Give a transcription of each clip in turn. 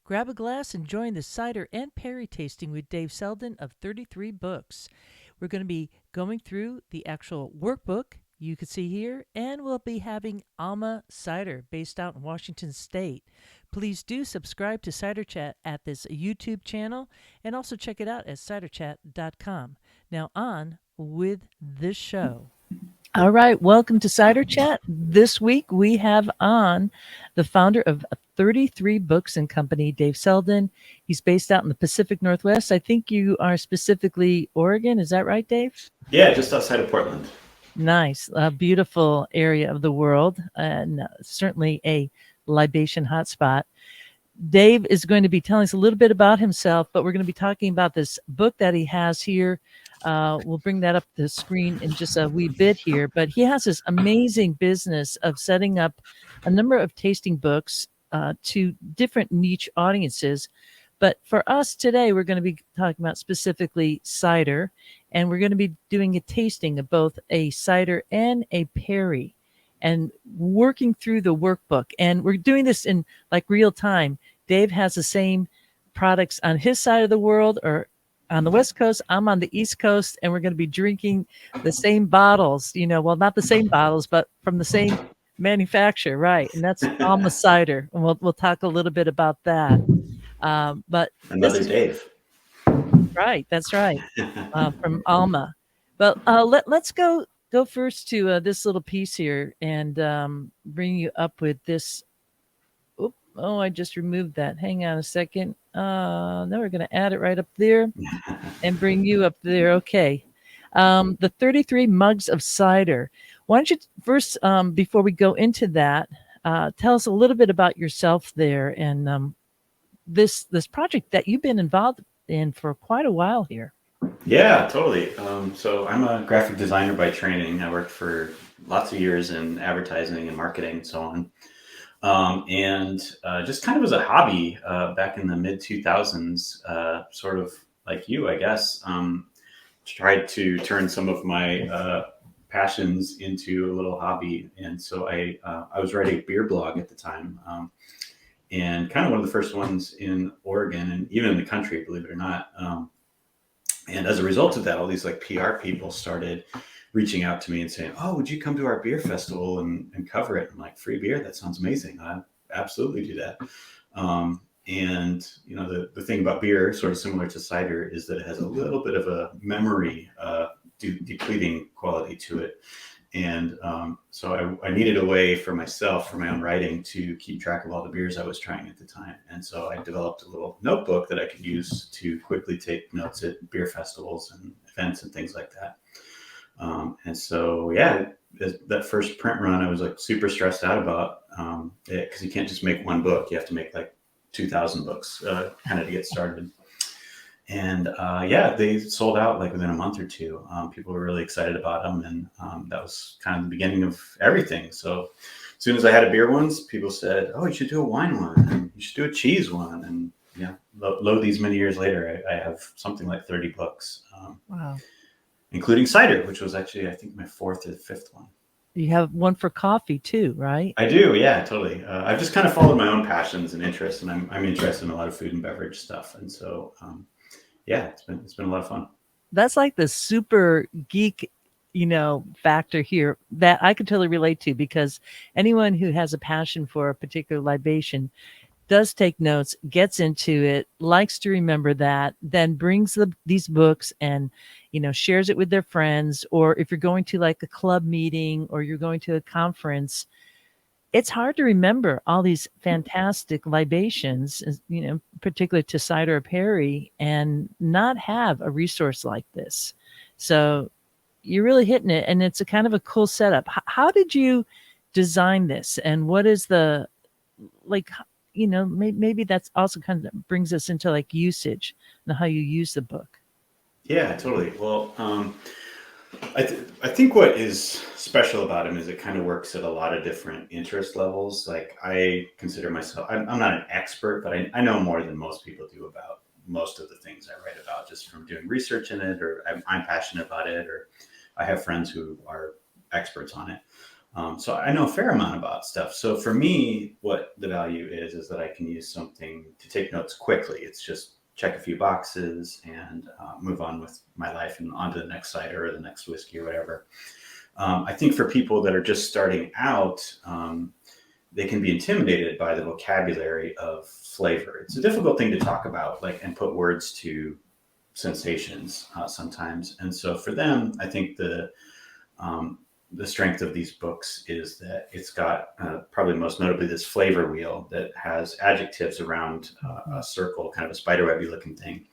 Grab a glass and join the cider and perry tasting with Dave Selden of 33 Books. We're going to be going through the actual workbook you can see here, and we'll be having Alma Cider based out in Washington State. Please do subscribe to Cider Chat at this YouTube channel and also check it out at ciderchat.com. Now, on with the show. All right, welcome to Cider Chat. This week we have on the founder of 33 Books and Company, Dave Selden. He's based out in the Pacific Northwest. I think you are specifically Oregon. Is that right, Dave? Yeah, just outside of Portland. Nice, a beautiful area of the world, and certainly a libation hotspot. Dave is going to be telling us a little bit about himself, but we're going to be talking about this book that he has here. We'll bring that up the screen in just a wee bit here, but he has this amazing business of setting up a number of tasting books to different niche audiences. But for us today, we're going to be talking about specifically cider, and we're going to be doing a tasting of both a cider and a perry and working through the workbook. And we're doing this in like real time. Dave has the same products on his side of the world or on the West Coast. I'm on the East Coast, and we're going to be drinking the same bottles, well, not the same bottles, but from the same manufacturer. Right. And that's Alma Cider. And we'll talk a little bit about that. But this Another is Dave. right. That's right. From Alma. But let's go first to this little piece here and bring you up with this. Oh, I just removed that. Hang on a second. Now we're going to add it right up there and bring you up there. Okay. The 33 Mugs of Cider. Why don't you first, before we go into that, tell us a little bit about yourself there and this project that you've been involved in for quite a while here. Yeah, totally. So I'm a graphic designer by training. I worked for lots of years in advertising and marketing and so on. And just kind of as a hobby back in the mid 2000s, sort of like you, I guess, tried to turn some of my passions into a little hobby. And so I was writing a beer blog at the time. And kind of one of the first ones in Oregon and even in the country, believe it or not. And as a result of that, all these like PR people started reaching out to me and saying, "Oh, would you come to our beer festival and cover it?" I'm like, "Free beer? That sounds amazing. I absolutely do that." And the thing about beer, sort of similar to cider, is that it has a little bit of a memory depleting quality to it. And so I needed a way for myself, for my own writing, to keep track of all the beers I was trying at the time. And so I developed a little notebook that I could use to quickly take notes at beer festivals and events and things like that. And so, yeah, that first print run, I was like super stressed out about it because you can't just make one book. You have to make like 2,000 books kind of to get started. And yeah, they sold out like within a month or two. People were really excited about them, and that was kind of the beginning of everything. So as soon as I had a beer ones, people said, "Oh, you should do a wine one, and you should do a cheese one." And yeah, lo these many years later, I have something like 30 books, Wow. including cider, which was actually, I think, my fourth or fifth one. You have one for coffee too, right? I do, yeah, totally. I've just kind of followed my own passions and interests, and I'm interested in a lot of food and beverage stuff, and so yeah, it's been a lot of fun. That's like the super geek, factor here that I could totally relate to because anyone who has a passion for a particular libation does take notes, gets into it, likes to remember that, then brings these books and, shares it with their friends. Or if you're going to like a club meeting or you're going to a conference, it's hard to remember all these fantastic libations, particularly to cider or perry, and not have a resource like this. So you're really hitting it, and it's a kind of a cool setup. How did you design this, and what is the like? Maybe that's also kind of brings us into like usage and how you use the book. Yeah, totally. Well, I think what is special about him is it kind of works at a lot of different interest levels. Like I consider myself, I'm not an expert, but I know more than most people do about most of the things I write about just from doing research in it, or I'm passionate about it, or I have friends who are experts on it. So I know a fair amount about stuff. So for me, what the value is that I can use something to take notes quickly. It's just check a few boxes and move on with my life and on to the next cider or the next whiskey or whatever. I think for people that are just starting out, they can be intimidated by the vocabulary of flavor. It's a difficult thing to talk about, like, and put words to sensations sometimes. And so for them, I think the strength of these books is that it's got probably most notably this flavor wheel that has adjectives around a circle, kind of a spiderwebby looking thing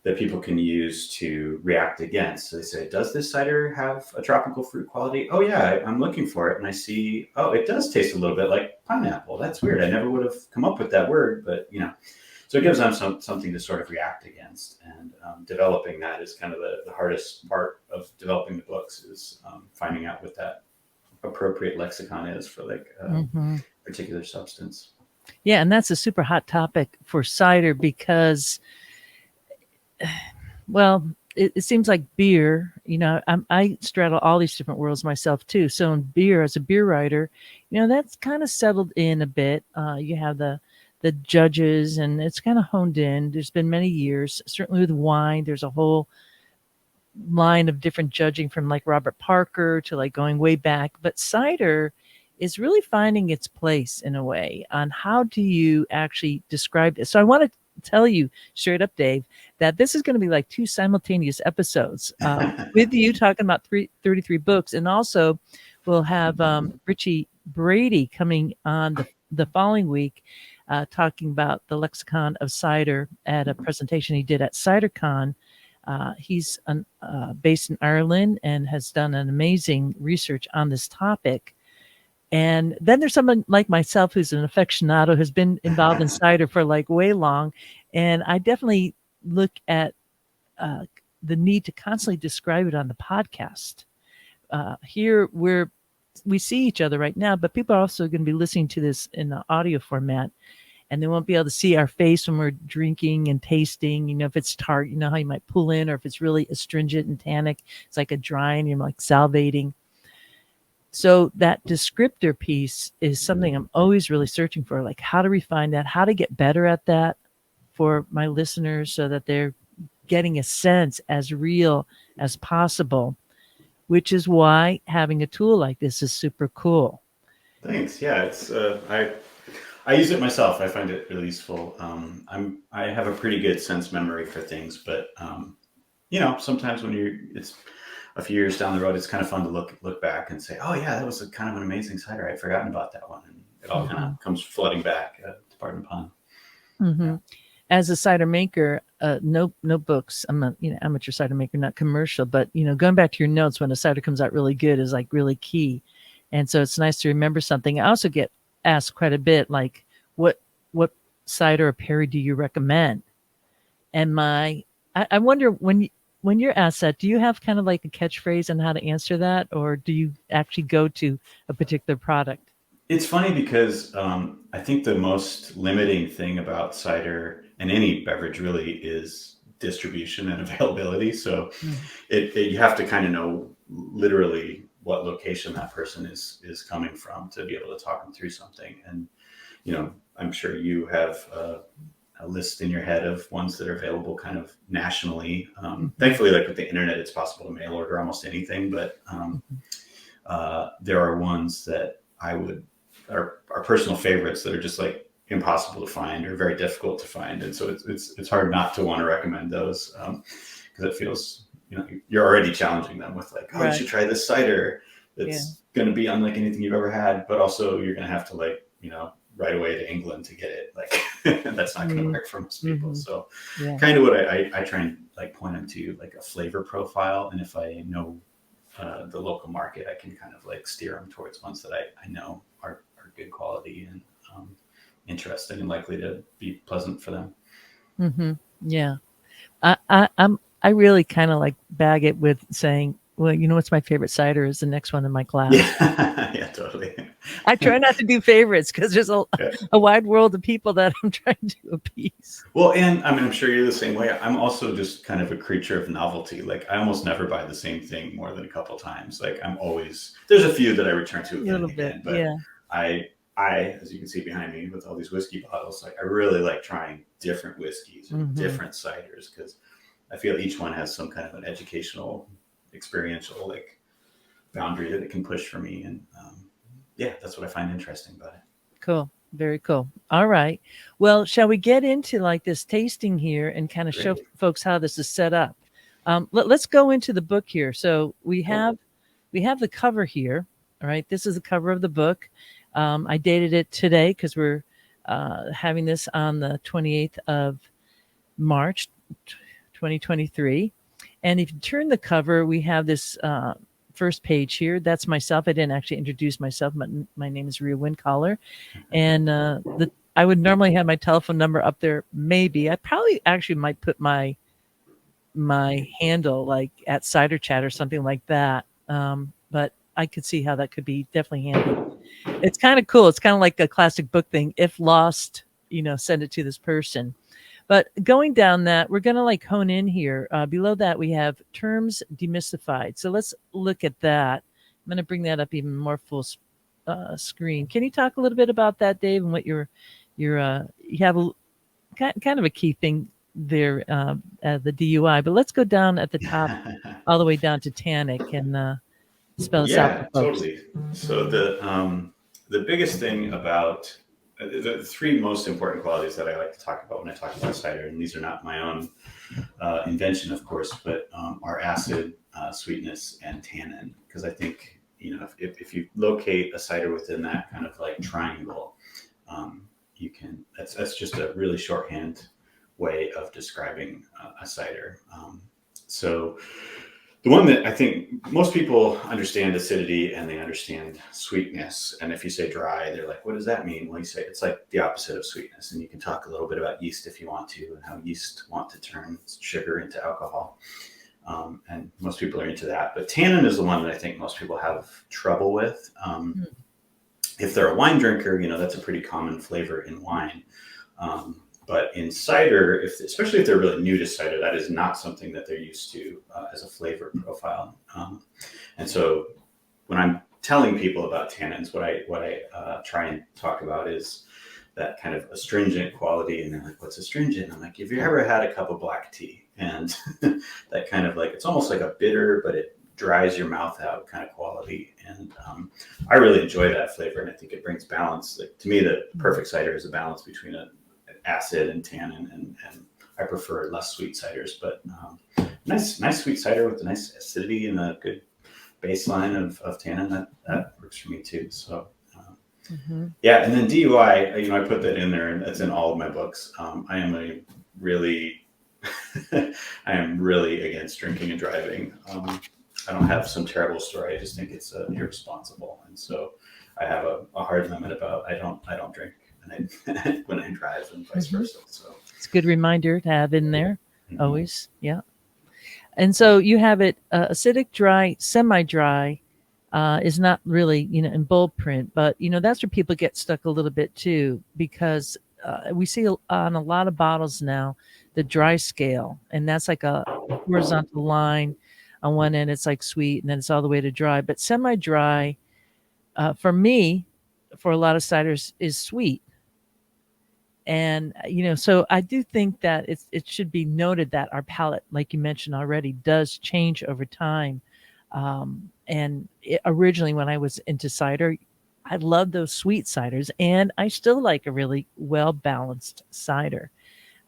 that people can use to react against. So they say, does this cider have a tropical fruit quality? Oh yeah, I'm looking for it. And I see, oh, it does taste a little bit like pineapple. That's weird. I never would have come up with that word, but so it gives them something to sort of react against. And developing that is kind of the hardest part of developing the books, is finding out what that appropriate lexicon is for like a particular substance. Yeah, and that's a super hot topic for cider because, well, it seems like beer, I straddle all these different worlds myself too. So in beer, as a beer writer, that's kind of settled in a bit. You have the judges, and it's kind of honed in. There's been many years. Certainly with wine, there's a whole line of different judging, from like Robert Parker to like going way back. But cider is really finding its place in a way on how do you actually describe this. So I want to tell you straight up, Dave, that this is going to be like 2 simultaneous episodes with you talking about 33 books. And also we'll have Richie Brady coming on the following week, talking about the lexicon of cider at a presentation he did at CiderCon. He's based in Ireland and has done an amazing research on this topic. And then there's someone like myself who's an aficionado, has been involved in cider for like way long. And I definitely look at the need to constantly describe it on the podcast. Here we see each other right now, but people are also going to be listening to this in the audio format, and they won't be able to see our face when we're drinking and tasting. If it's tart, how you might pull in, or if it's really astringent and tannic, it's like a dry and you're like salivating. So that descriptor piece is something I'm always really searching for, like how to refine that, how to get better at that for my listeners so that they're getting a sense as real as possible, which is why having a tool like this is super cool. Thanks. Yeah, it's I use it myself. I find it really useful. I have a pretty good sense memory for things, but sometimes when it's a few years down the road, it's kind of fun to look back and say, oh yeah, that was kind of an amazing cider. I'd forgotten about that one, and it all kind of comes flooding back. To pardon the pun. Yeah. As a cider maker, no books. I'm a amateur cider maker, not commercial, but going back to your notes when a cider comes out really good is like really key. And so it's nice to remember something. I also get asked quite a bit, like what cider or perry do you recommend? And I wonder, when you're asked that, do you have kind of like a catchphrase on how to answer that, or do you actually go to a particular product? It's funny because I think the most limiting thing about cider and any beverage really is distribution and availability. So you have to kind of know literally what location that person is coming from to be able to talk them through something. And I'm sure you have a list in your head of ones that are available kind of nationally. Thankfully, like with the internet, it's possible to mail order almost anything, but there are ones that are personal favorites that are just like impossible to find or very difficult to find. And so it's hard not to want to recommend those because it feels, you're already challenging them with like, oh, right, you should try this cider that's going to be unlike anything you've ever had, but also you're going to have to right away to England to get it. Like that's not going to work for most people. So kind of what I try and like point them to like a flavor profile. And if I know the local market, I can kind of like steer them towards ones that I know are good quality and interesting and likely to be pleasant for them. Yeah. I really kind of like bag it with saying, Well, you know what's my favorite cider is the next one in my class. Yeah, yeah, totally. I try not to do favorites because there's Yeah. a wide world of people that I'm trying to appease. Well, and I mean, I'm sure you're the same way. I'm also just kind of a creature of novelty. Like, I almost never buy the same thing more than a couple times. Like, I'm always there's a few that I return A to again little and bit, again, but yeah. I as you can see behind me with all these whiskey bottles, like I really like trying different whiskeys and Hmm. different ciders because I feel each one has some kind of an educational, experiential like boundary that it can push for me, and yeah, that's what I find interesting about it. Cool. Very cool. All right. Well, shall we get into like this tasting here and kind of show Great, folks how this is set up? Let's go into the book here. So cool. we have the cover here. All right. This is the cover of the book. I dated it today because we're having this on the 28th of March, 2023. And if you turn the cover, we have this first page here. That's myself. I didn't actually introduce myself. My name is Rhea Windcaller. And I would normally have my telephone number up there. Maybe I probably actually might put my handle like at Cider Chat or something like that. But I could see how that could be definitely handy. It's kind of cool. It's kind of like a classic book thing. If lost, send it to this person. But going down that, we're going to like hone in here. Below that, we have terms demystified. So let's look at that. I'm going to bring that up even more full screen. Can you talk a little bit about that, Dave, and what you have kind of a key thing there, the DUI. But let's go down at the top, all the way down to tannic, and spell this out for Yeah, folks. totally. So the biggest thing about the three most important qualities that I like to talk about when I talk about cider, and these are not my own invention, of course, but are acid, sweetness, and tannin. Because I think if you locate a cider within that kind of like triangle, you can. That's just a really shorthand way of describing a cider. So the one that I think most people understand acidity and they understand sweetness. And if you say dry, they're like, what does that mean? Well, you say it's like the opposite of sweetness. And you can talk a little bit about yeast if you want to, and how yeast want to turn sugar into alcohol. And most people are into that. But tannin is the one that I think most people have trouble with. If they're a wine drinker, that's a pretty common flavor in wine. But in cider, especially if they're really new to cider, that is not something that they're used to as a flavor profile. And so when I'm telling people about tannins, what I try and talk about is that kind of astringent quality. And they're like, what's astringent? I'm like, have you ever had a cup of black tea? And that kind of like, it's almost like a bitter, but it dries your mouth out kind of quality. And I really enjoy that flavor. And I think it brings balance. Like, to me, the perfect cider is a balance between an acid and tannin, and I prefer less sweet ciders, but nice sweet cider with a nice acidity and a good baseline of tannin, that works for me too. So yeah, and then DUI, I put that in there, and that's in all of my books. I am I am really against drinking and driving. I don't have some terrible story. I just think it's irresponsible, and so I have a hard limit about I don't drink when I drive, and vice versa. So It's a good reminder to have in there, mhm. always. Yeah. And so you have it acidic, dry, semi-dry. Is not really in bold print, but that's where people get stuck a little bit too, because we see on a lot of bottles now the dry scale, and that's like a horizontal line. On one end it's like sweet, and then it's all the way to dry. But semi-dry, for me, for a lot of ciders, is sweet. And so I do think that it should be noted that our palate, like you mentioned already, does change over time. And originally, when I was into cider, I loved those sweet ciders, and I still like a really well balanced cider.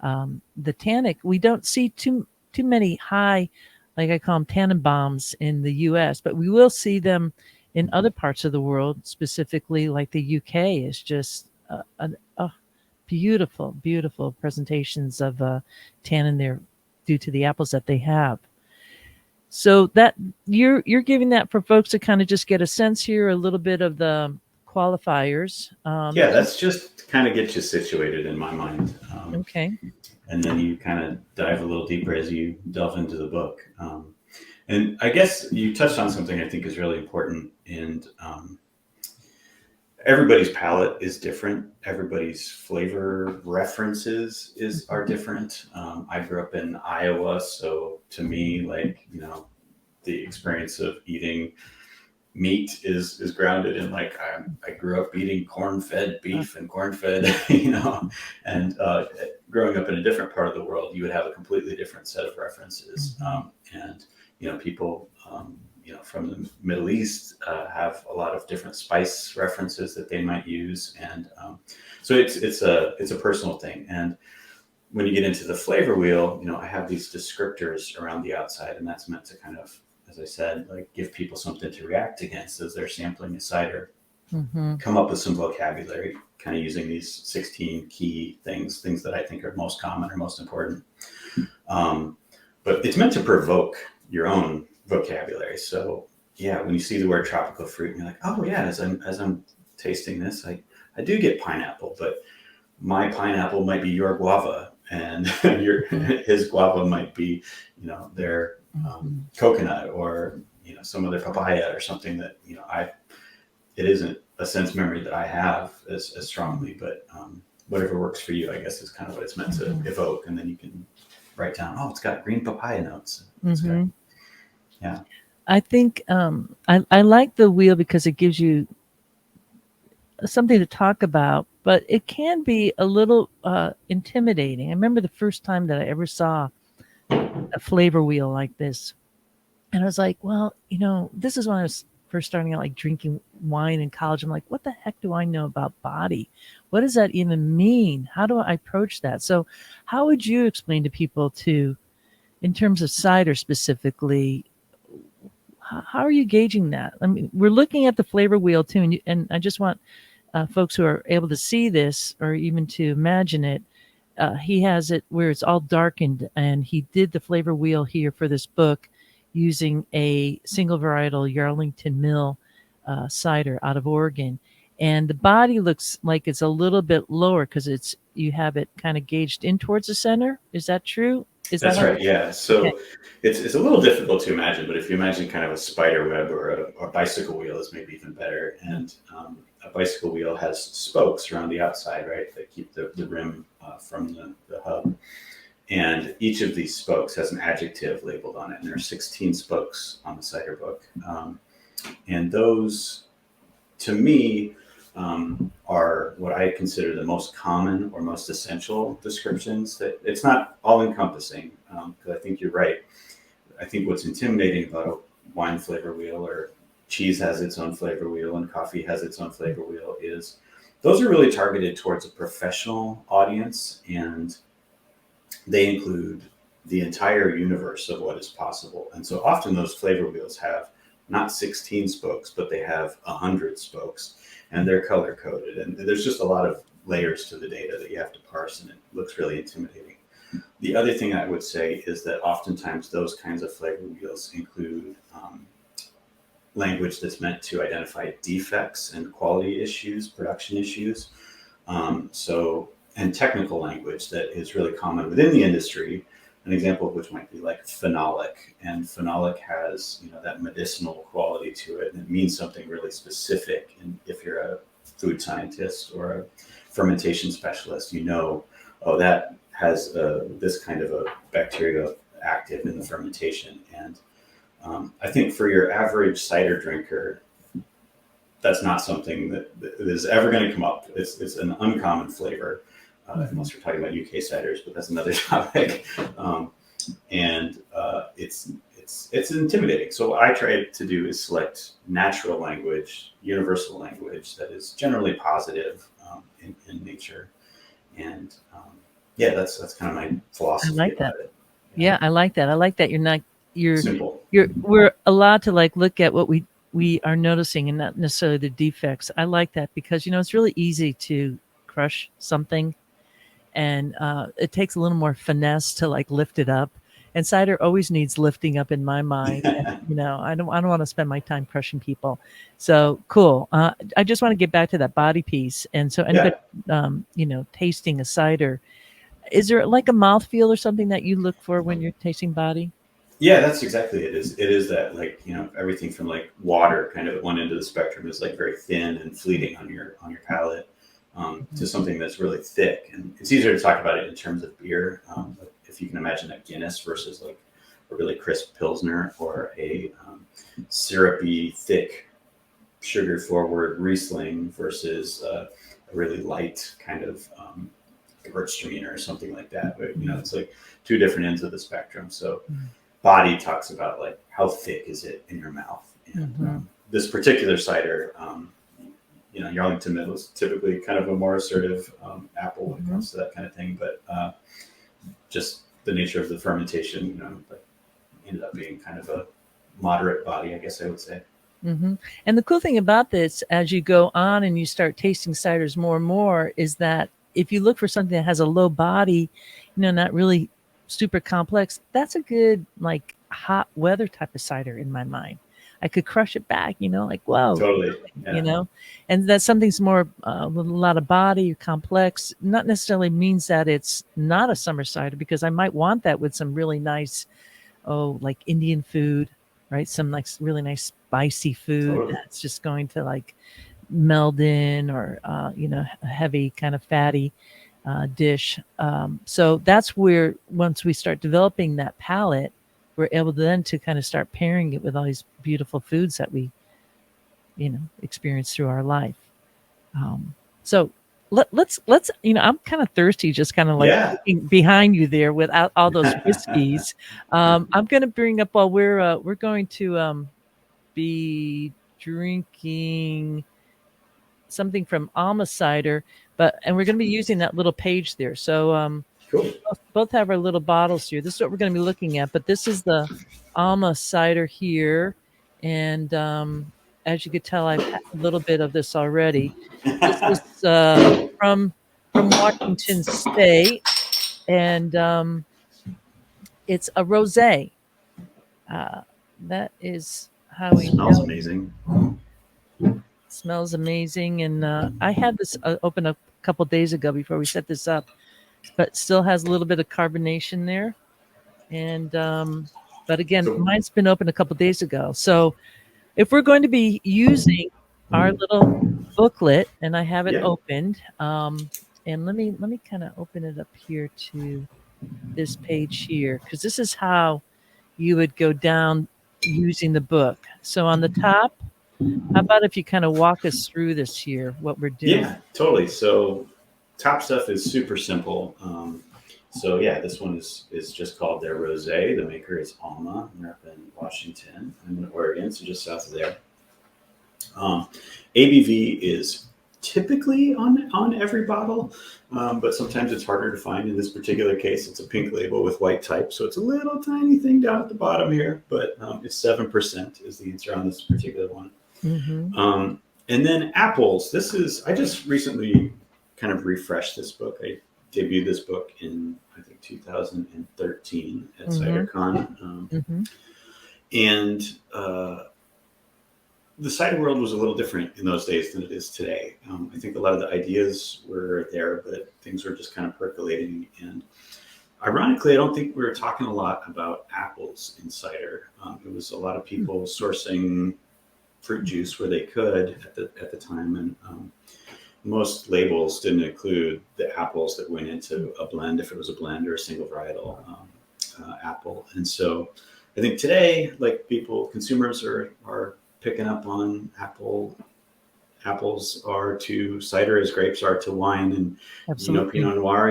The tannic, we don't see too many high, like I call them tannin bombs in the U.S., but we will see them in other parts of the world, specifically like the UK is just a beautiful, beautiful presentations of tannin there due to the apples that they have. So that you're giving that for folks to kind of just get a sense here, a little bit of the qualifiers. Yeah, that's just to kind of get you situated in my mind. Okay. And then you kind of dive a little deeper as you delve into the book. And I guess you touched on something I think is really important. And everybody's palate is different. Everybody's flavor references are different. I grew up in Iowa, so to me, like, the experience of eating meat is grounded in, like, I grew up eating corn-fed beef and corn-fed, and growing up in a different part of the world, you would have a completely different set of references. And people from the Middle East have a lot of different spice references that they might use, and so it's a personal thing. And when you get into the flavor wheel, I have these descriptors around the outside, and that's meant to kind of, as I said, like, give people something to react against as they're sampling a cider. Come up with some vocabulary, kind of using these 16 key things that I think are most common or most important. But it's meant to provoke your own vocabulary. So yeah, when you see the word tropical fruit, and you're like, oh yeah, as I'm tasting this, I do get pineapple, but my pineapple might be your guava, and his guava might be, their coconut, or some other papaya or something that it isn't a sense memory that I have as strongly, but whatever works for you, I guess, is kind of what it's meant to evoke. And then you can write down, oh, it's got green papaya notes. Yeah. I think I like the wheel because it gives you something to talk about, but it can be a little intimidating. I remember the first time that I ever saw a flavor wheel like this, and I was like, well, this is when I was first starting out, like, drinking wine in college. I'm like, what the heck do I know about body? What does that even mean? How do I approach that? So how would you explain to people, in terms of cider specifically, how are you gauging that? I mean, we're looking at the flavor wheel too, and I just want folks who are able to see this or even to imagine it. He has it where it's all darkened, and he did the flavor wheel here for this book using a single varietal Yarlington Mill cider out of Oregon. And the body looks like it's a little bit lower because you have it kind of gauged in towards the center. Is that true? That's right. Yeah. So okay. it's a little difficult to imagine, but if you imagine kind of a spider web, or a bicycle wheel is maybe even better. And a bicycle wheel has spokes around the outside, right, that keep the rim from the hub. And each of these spokes has an adjective labeled on it. And there are 16 spokes on the cider book. And those, to me, are what I consider the most common or most essential descriptions. That it's not all encompassing, because I think you're right. I think what's intimidating about a wine flavor wheel, or cheese has its own flavor wheel and coffee has its own flavor wheel, is those are really targeted towards a professional audience, and they include the entire universe of what is possible. And so often those flavor wheels have not 16 spokes, but they have 100 spokes, and they're color coded. And there's just a lot of layers to the data that you have to parse, and it looks really intimidating. The other thing I would say is that oftentimes those kinds of flavor wheels include language that's meant to identify defects and quality issues, production issues. And technical language that is really common within the industry. An example of which might be like phenolic, and phenolic has that medicinal quality to it, and it means something really specific. And if you're a food scientist or a fermentation specialist, oh, that has this kind of a bacteria active in the fermentation. And I think for your average cider drinker, that's not something that is ever going to come up. It's an uncommon flavor. Unless we're talking about UK ciders, but that's another topic. And it's intimidating. So what I try to do is select natural language, universal language that is generally positive in nature. And that's kind of my philosophy. I like that. About it. Yeah, I like that. I like that you're simple. We're allowed to look at what we are noticing and not necessarily the defects. I like that because it's really easy to crush something. And it takes a little more finesse to lift it up. And cider always needs lifting up in my mind. And, I don't want to spend my time crushing people. So cool. I just want to get back to that body piece. And so anybody, tasting a cider, is there like a mouthfeel or something that you look for when you're tasting body? Yeah, that's exactly it. It is that, like, everything from like water, kind of at one end of the spectrum, is like very thin and fleeting on your palate, to Mhm. something that's really thick. And it's easier to talk about it in terms of beer. Like if you can imagine a Guinness versus like a really crisp Pilsner, or a syrupy, thick, sugar forward Riesling versus a really light kind of Gewürztraminer or something like that. But it's like two different ends of the spectrum. So body talks about like how thick is it in your mouth, and Mhm. this particular cider, Yarlington Mill is typically kind of a more assertive apple when it Mhm. comes to that kind of thing, but just the nature of the fermentation, but ended up being kind of a moderate body, I guess I would say. Hmm. And the cool thing about this, as you go on and you start tasting ciders more and more, is that if you look for something that has a low body, not really super complex, that's a good like hot weather type of cider in my mind. I could crush it back, like whoa, Totally. really, Yeah. and that something's more with a lot of body, complex, not necessarily means that it's not a summer cider, because I might want that with some really nice, like Indian food, right? Some like really nice spicy food Totally. that's just going to like meld in, or a heavy kind of fatty dish. So that's where, once we start developing that palate, we're able to then to kind of start pairing it with all these beautiful foods that we experience through our life. So let's I'm kind of thirsty, just kind of like Yeah. looking behind you there without all those whiskeys. I'm going to bring up, while we're going to be drinking something from Alma Cider, and we're going to be using that little page there. So Cool. both have our little bottles here. This is what we're going to be looking at, but this is the Alma Cider here, and as you could tell, I've had a little bit of this already. This is from Washington State, and it's a rosé. Uh, that is how we Smells know. amazing. Smells amazing, and I had this open a couple days ago before we set this up, but still has a little bit of carbonation there. And but again, So mine's been open a couple days ago. So if we're going to be using our little booklet, and I have it yeah. opened, and let me kind of open it up here to this page here, because this is how you would go down using the book. So on the top, how about if you kind of walk us through this here, what we're doing? Yeah, totally. So top stuff is super simple. So yeah, this one is just called their rosé. The maker is Alma. They're up in Washington. I'm in Oregon, so just south of there. Um, ABV is typically on every bottle, but sometimes it's harder to find. In this particular case, it's a pink label with white type, so it's a little tiny thing down at the bottom here. But it's 7% is the answer on this particular one. Mm-hmm. Um, and then apples. I just recently kind of refreshed this book. I debuted this book in, I think, 2013 at Mm-hmm. CiderCon. Mm-hmm. And the cider world was a little different in those days than it is today. I think a lot of the ideas were there, but things were just kind of percolating. And ironically, I don't think we were talking a lot about apples in cider. It was a lot of people sourcing fruit juice where they could at the time, and most labels didn't include the apples that went into a blend, if it was a blend or a single varietal apple. And so I think today, like, consumers are picking up on apples are to cider as grapes are to wine, and Absolutely. Pinot Noir,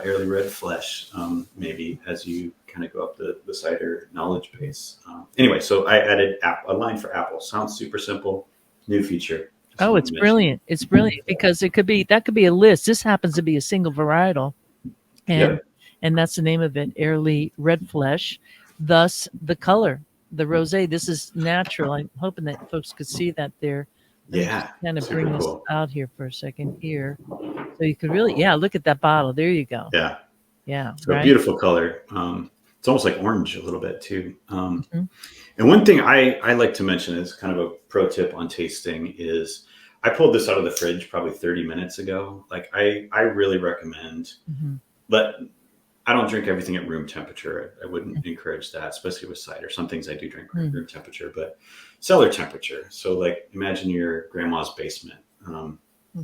early red flesh, maybe, as you kind of go up the cider knowledge base. Anyway, so I added a line for apple. Sounds super simple. New feature. Just Oh, wanted it's to mention it. brilliant. It's brilliant because that could be a list. This happens to be a single varietal, and Yep. that's the name of it, Airly Red Flesh. Thus the color, the rosé. This is natural. I'm hoping that folks could see that there. Let me just Yeah. kind of bring Super this cool. out here for a second here. So you could really, yeah, look at that bottle. There you go. Yeah. Yeah, So right. beautiful color. It's almost like orange a little bit too. Hmm. And one thing I like to mention is kind of a pro tip on tasting is I pulled this out of the fridge probably 30 minutes ago. Like I really recommend Hmm. let I don't drink everything at room temperature. I wouldn't encourage that, especially with cider. Some things I do drink at Mm. room temperature, but cellar temperature. So, like, imagine your grandma's basement. Mhm.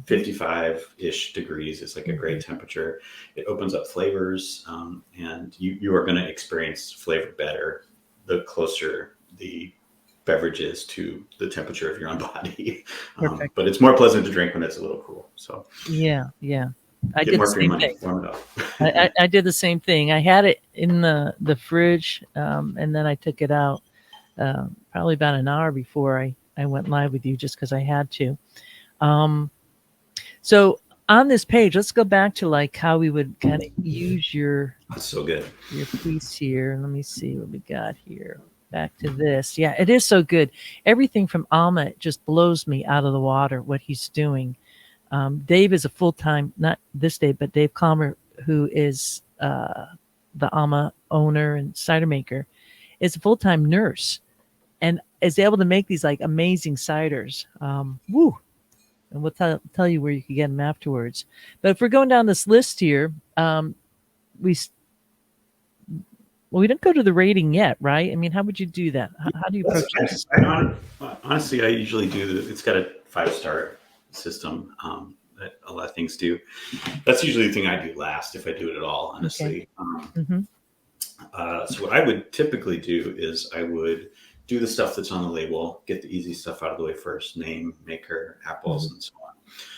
55-ish degrees is like a great Mhm. temperature. It opens up flavors, and you are going to experience flavor better the closer the beverage is to the temperature of your own body. Perfect. But it's more pleasant to drink when it's a little cool. So Yeah, yeah. I get did the more for your same money. thing. Warm it I did the same thing. I had it in the fridge, and then I took it out probably about an hour before I went live with you, just because I had to. Um, so on this page, let's go back to like how we would kind of use That's so good. your piece here. Let me see what we got here. Back to this. Yeah, it is so good. Everything from Alma just blows me out of the water, what he's doing. Dave is a full-time, not this Dave, but Dave Calmer, who is the Alma owner and cider maker, is a full-time nurse and is able to make these like amazing ciders. Woo! And we'll tell you where you can get them afterwards. But if we're going down this list here, we well, we didn't go to the rating yet, right? I mean, how would you do that? How do you approach this? Honestly, I usually do it's got a 5-star system that a lot of things do. That's usually the thing I do last if I do it at all, Okay. honestly. Mm-hmm. So what I would typically do is I would do the stuff that's on the label, get the easy stuff out of the way first, name, maker, apples, and so on.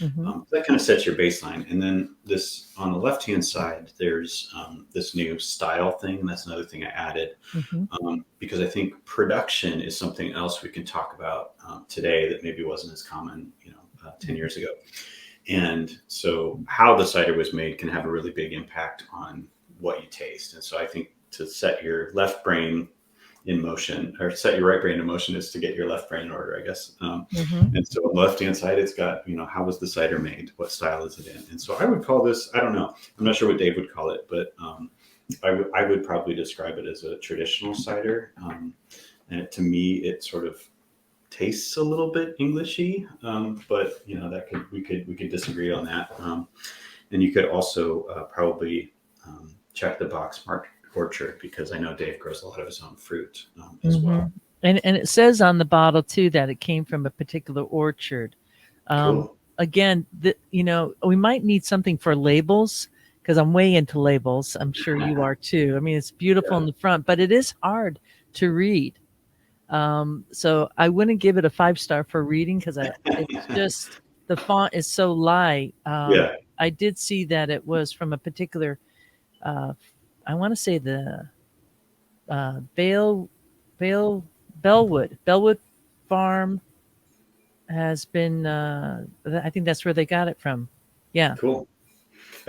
Mm-hmm. That kind of sets your baseline. And then this on the left-hand side, there's this new style thing. And that's another thing I added Mm-hmm. because I think production is something else we can talk about today that maybe wasn't as common, 10 years ago. And so how the cider was made can have a really big impact on what you taste. And so I think to set your left brain in motion or set your right brain in motion is to get your left brain in order, I guess. Mm-hmm. And so on the left-hand side, it's got, how was the cider made? What style is it in? And so I would call this, I don't know, I'm not sure what Dave would call it, but I would probably describe it as a traditional cider. And to me, it sort of tastes a little bit Englishy, but we could disagree on that. And you could also probably check the box marked orchard because I know Dave grows a lot of his own fruit as Mm-hmm. well. And it says on the bottle too that it came from a particular orchard. Cool. Again, we might need something for labels because I'm way into labels. I'm sure you are too. I mean, it's beautiful Yeah. in the front, but it is hard to read. So I wouldn't give it a 5-star for reading because it's just the font is so light. Yeah. I did see that it was from a particular, I want to say the Vale Bellwood Farm has been. I think that's where they got it from. Yeah. Cool.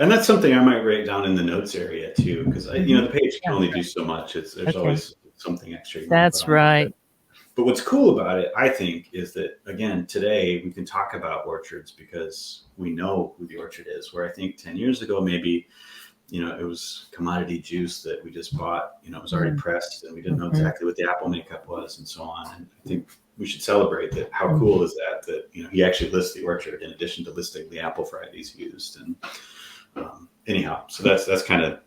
And that's something I might write down in the notes area too, because Mhm. the page Yeah. can only do so much. There's Okay. always something extra you want to put That's on there. right. But what's cool about it, I think, is that again today we can talk about orchards because we know who the orchard is. Where I think 10 years ago maybe it was commodity juice that we just bought. It was already pressed, and we didn't know Mhm. exactly what the apple makeup was, and so on. And I think we should celebrate that. How Mhm. cool is that? That he actually lists the orchard in addition to listing the apple varieties used. And anyhow, so that's kind of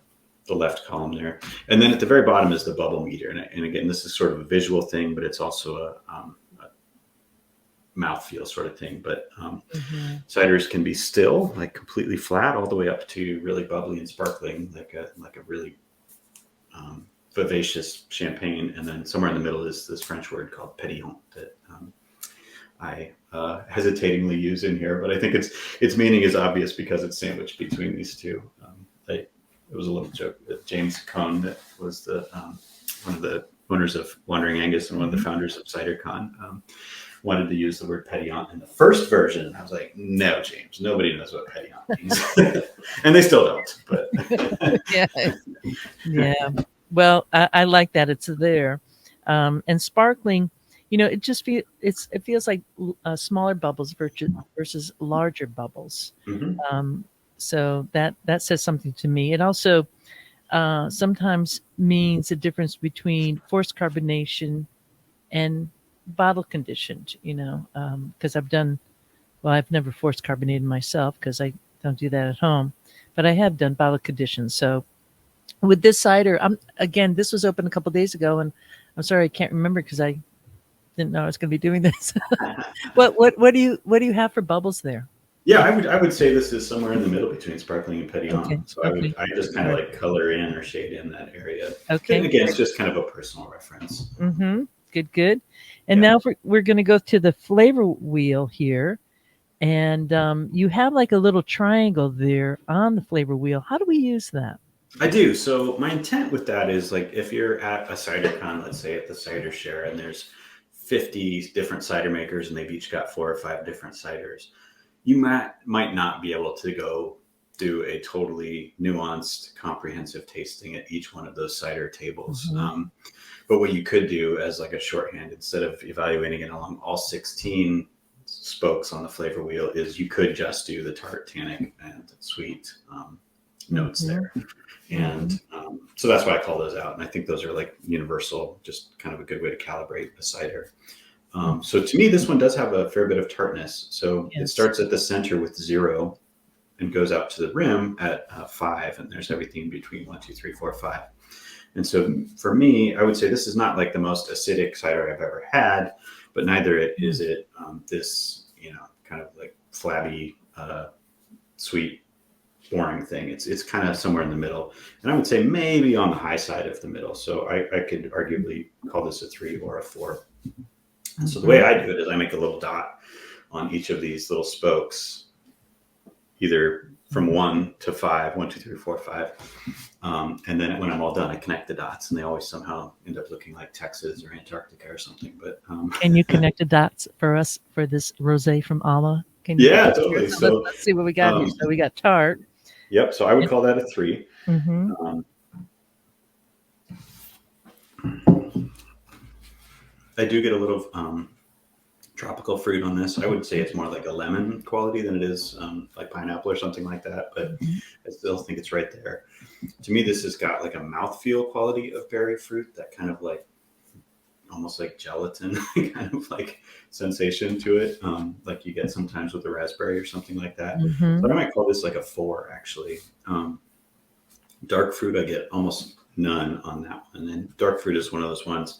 the left column there. And then at the very bottom is the bubble meter. And again, this is sort of a visual thing, but it's also a mouthfeel sort of thing. But Mhm. ciders can be still, like completely flat, all the way up to really bubbly and sparkling, like a really vivacious champagne. And then somewhere in the middle is this French word called pétillant that I hesitatingly use in here, but I think its meaning is obvious because it's sandwiched between these two. It was a little joke that James Cohn, that was the one of the owners of Wandering Angus and one of the founders of CiderCon, wanted to use the word pétillant in the first version. I was like, no, James, nobody knows what pétillant means. And they still don't. But Yeah. Yeah. Well, I like that it's there, and sparkling. It just it feels like smaller bubbles versus larger bubbles. Mhm. So that says something to me. It also sometimes means the difference between forced carbonation and bottle conditioned. Because I've never forced carbonated myself because I don't do that at home, but I have done bottle conditioned. So with this cider, again, this was open a couple days ago, and I'm sorry I can't remember because I didn't know I was going to be doing this. What do you have for bubbles there? Yeah, I would say this is somewhere in the middle between sparkling and Okay. Petillon. So Okay. I just kind All of right. like color in or shade in that area. And Okay. again, it's just kind of a personal reference. Mm-hmm. Good. Good. And Yeah, now we're going to go to the flavor wheel here, and you have like a little triangle there on the flavor wheel. How do we use that? I do. So my intent with that is like if you're at a cider con, let's say at the cider share, and there's 50 different cider makers, and they've each got 4 or 5 different ciders, you might not be able to go do a totally nuanced, comprehensive tasting at each one of those cider tables. Mm-hmm. But what you could do as like a shorthand, instead of evaluating it along all 16 spokes on the flavor wheel, is you could just do the tart, tannic, and sweet notes Mm-hmm. there. And so that's why I call those out. And I think those are like universal, just kind of a good way to calibrate a cider. So to me, this one does have a fair bit of tartness. So it Yes. starts at the center with 0 and goes out to the rim at 5. And there's everything between 1, 2, 3, 4, 5. And so for me, I would say this is not like the most acidic cider I've ever had, but neither is it this, kind of like flabby, sweet, boring thing. It's kind of somewhere in the middle. And I would say maybe on the high side of the middle. So I could arguably call this a 3 or a 4. And so the way I do it is I make a little dot on each of these little spokes, either from 1 to 5, 1, 2, 3, 4, 5. And then when I'm all done, I connect the dots, and they always somehow end up looking like Texas or Antarctica or something. But Can you connect the dots for us for this rosé from Alma? Can you? yeah, totally. So So let's see what we got here. So we got tart. yep. So I would call that a 3. Mm-hmm. I do get a little tropical fruit on this. I would say it's more like a lemon quality than it is like pineapple or something like that. But I still think it's right there. To me, this has got like a mouthfeel quality of berry fruit, that kind of like almost like gelatin kind of like sensation to it, like you get sometimes with a raspberry or something like that. Mm-hmm. So I might call this like a 4, actually. Dark fruit, I get almost none on that one. And then dark fruit is one of those ones.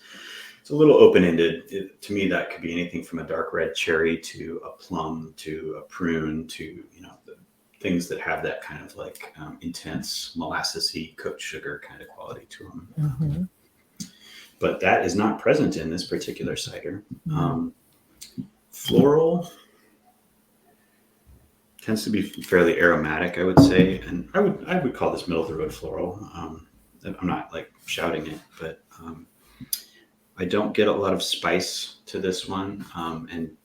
It's a little open-ended. To me, that could be anything from a dark red cherry to a plum to a prune to, the things that have that kind of like intense molassesy cooked sugar kind of quality to them. Mm-hmm. But that is not present in this particular cider. Floral tends to be fairly aromatic, I would say, and I would call this middle of the road floral. I'm not like shouting it, but I don't get a lot of spice to this one. And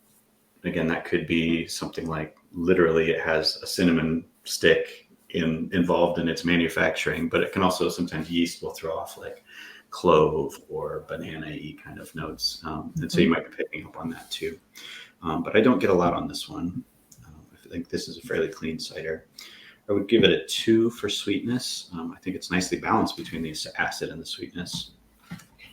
again, that could be something like literally it has a cinnamon stick involved in its manufacturing, but it can also sometimes yeast will throw off like clove or banana-y kind of notes. And so you might be picking up on that too. But I don't get a lot on this one. I think this is a fairly clean cider. I would give it a 2 for sweetness. I think it's nicely balanced between the acid and the sweetness.